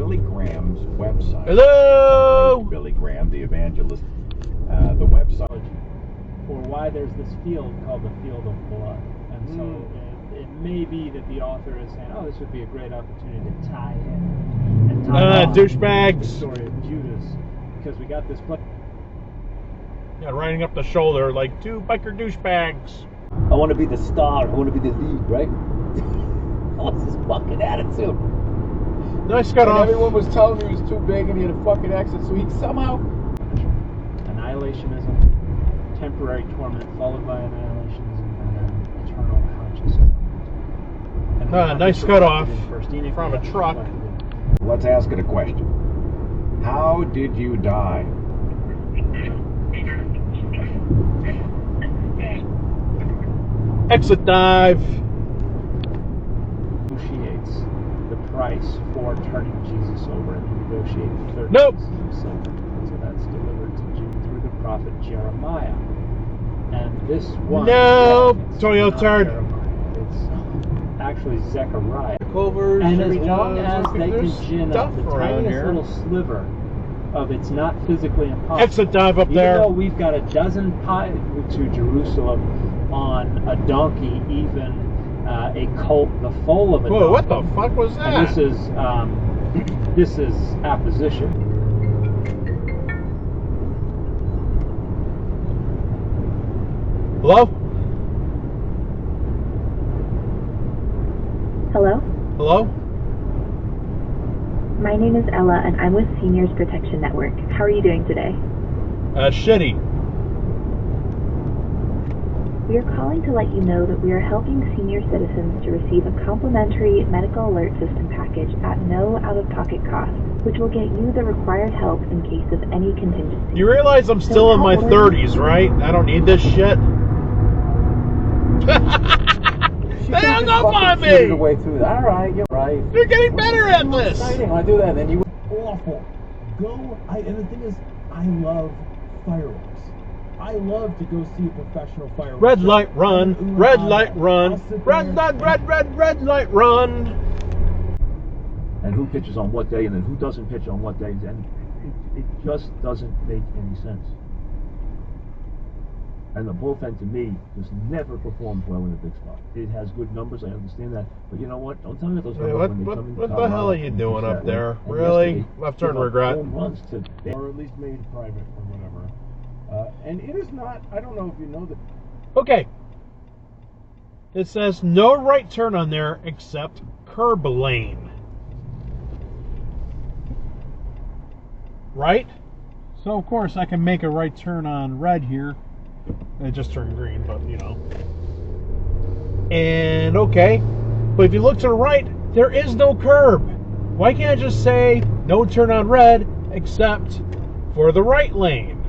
Billy Graham's website. Hello! Billy Graham, the evangelist. The website. For why there's this field called the Field of Blood. And so it may be that the author is saying, oh, this would be a great opportunity to tie in. And tie douchebags. the story of Judas. Because we got this blood. Yeah, riding up the shoulder like two biker douchebags. I want to be the star. I want to be the lead, right? What's his fucking attitude? Nice cut off. Everyone was telling me he was too big and he had a fucking accent, so he somehow... Annihilationism, temporary torment, followed by annihilationism, and then eternal consciousness. Nice cut off from a truck. Let's ask it a question. How did you die? Exit dive. Negotiates the price for turning Jesus over, and he negotiates 30 Nope. pieces of silver. So that's delivered to Jude through the prophet Jeremiah. And this one... Nope. It's Toyo not turd. Jeremiah. It's actually Zechariah. Covers. And as long as they there's can gin stuff up the around tiniest here. little sliver of it's not physically impossible. Exit dive up Even there. though we've got a dozen to Jerusalem on a donkey, even a colt, the foal of a donkey. Whoa, what the fuck was that? And this is apposition. Hello? Hello? Hello? My name is Ella and I'm with Seniors Protection Network. How are you doing today? Shitty. We are calling to let you know that we are helping senior citizens to receive a complimentary medical alert system package at no out-of-pocket cost, which will get you the required help in case of any contingency. You realize I'm still in my 30s, right? I don't need this shit. They hung up on me! The way through that. All right, you're right. You're getting better at this! Exciting. I do that, and then you... Awful. And the thing is, I love fireworks. I love to go see a professional fireworks. Red light run, red light run, red light run. And who pitches on what day, and then who doesn't pitch on what days, and it just doesn't make any sense. And the bullpen, to me, just never performed well in a big spot. It has good numbers, I understand that. But you know what? Don't tell me those numbers when they come into What the hell are you doing up there? Really? Left turn regret. Home runs to Or at least made private or whatever. And it is not, I don't know if you know that. Okay. It says no right turn on there except curb lane. Right? So, of course, I can make a right turn on red here. It just turned green, but, you know. And, okay. But if you look to the right, there is no curb. Why can't I just say no turn on red except for the right lane?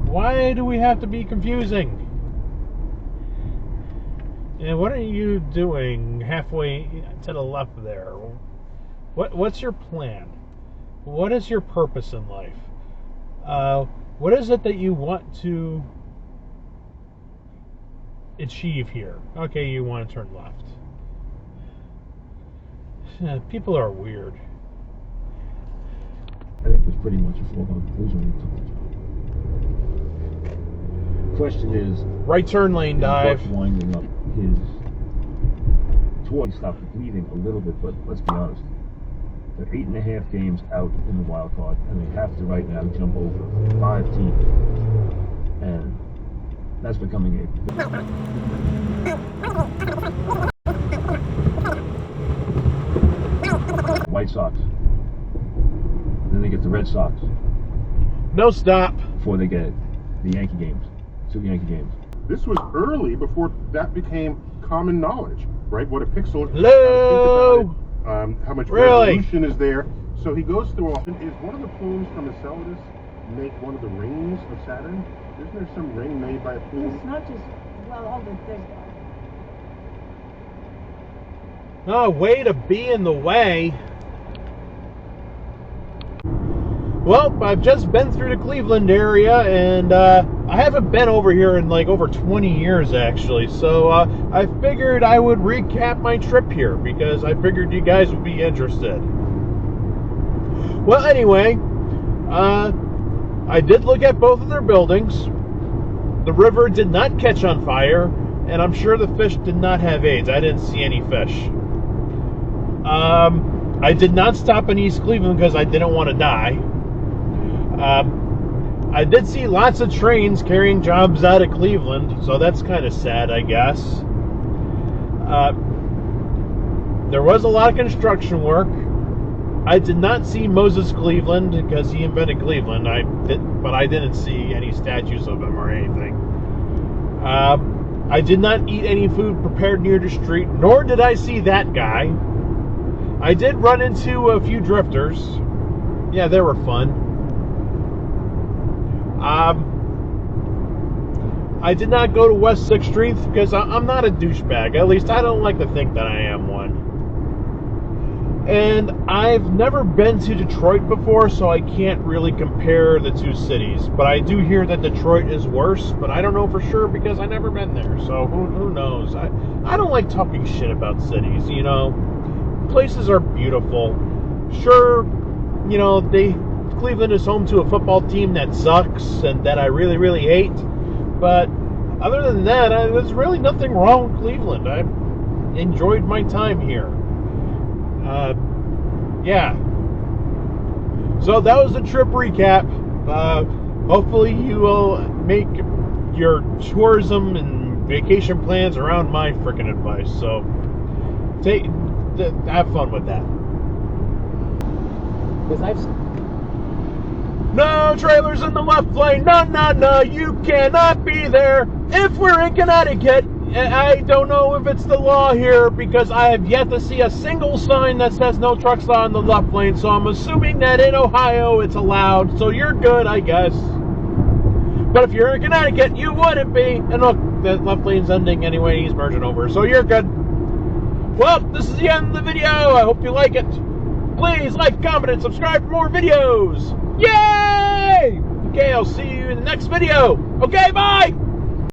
Why do we have to be confusing? And what are you doing halfway to the left there? What's your plan? What is your purpose in life? What is it that you want to achieve here? Okay, you want to turn left. People are weird. I think it's pretty much a foregone conclusion when you took the job. Question is, right turn lane dive. Buck winding up his tour. He stopped bleeding a little bit, but let's be honest. They're 8.5 games out in the wild card, and they have to right now jump over 5 teams, and that's becoming a White Sox. Then they get the Red Sox. No stop. Before they get the Yankee games, 2 Yankee games. This was early before that became common knowledge, right? What a pixel. Hello. Think about it. How much Really? resolution is there? So he goes through all. Is one of the plumes from Enceladus make one of the rings of Saturn? Isn't there some ring made by a plume? It's not just, well, all the things. Oh, way to be in the way. Well, I've just been through the Cleveland area, and I haven't been over here in like over 20 years, actually. So I figured I would recap my trip here because I figured you guys would be interested. Well, anyway, I did look at both of their buildings. The river did not catch on fire, and I'm sure the fish did not have AIDS. I didn't see any fish. I did not stop in East Cleveland because I didn't want to die. I did see lots of trains carrying jobs out of Cleveland, so that's kind of sad, I guess. There was a lot of construction work. I did not see Moses Cleveland because he invented Cleveland, but I didn't see any statues of him or anything. I did not eat any food prepared near the street, nor did I see that guy. I did run into a few drifters. Yeah, they were fun. I did not go to West 6th Street because I'm not a douchebag. At least I don't like to think that I am one. And I've never been to Detroit before, so I can't really compare the two cities. But I do hear that Detroit is worse, but I don't know for sure because I've never been there. So who knows? I don't like talking shit about cities, you know. Places are beautiful. Sure, you know, Cleveland is home to a football team that sucks and that I really, really hate. But other than that, there's really nothing wrong with Cleveland. I enjoyed my time here. Yeah. So that was the trip recap. Hopefully you will make your tourism and vacation plans around my freaking advice. So have fun with that. Because No trailers in the left lane. No, you cannot be there. If we're in Connecticut, I don't know if it's the law here because I have yet to see a single sign that says no trucks on the left lane. So I'm assuming that in Ohio it's allowed. So you're good, I guess. But if you're in Connecticut, you wouldn't be. And look, the left lane's ending anyway. He's merging over. So you're good. Well, this is the end of the video. I hope you like it. Please like, comment, and subscribe for more videos. Yay! Okay, I'll see you in the next video. Okay, bye!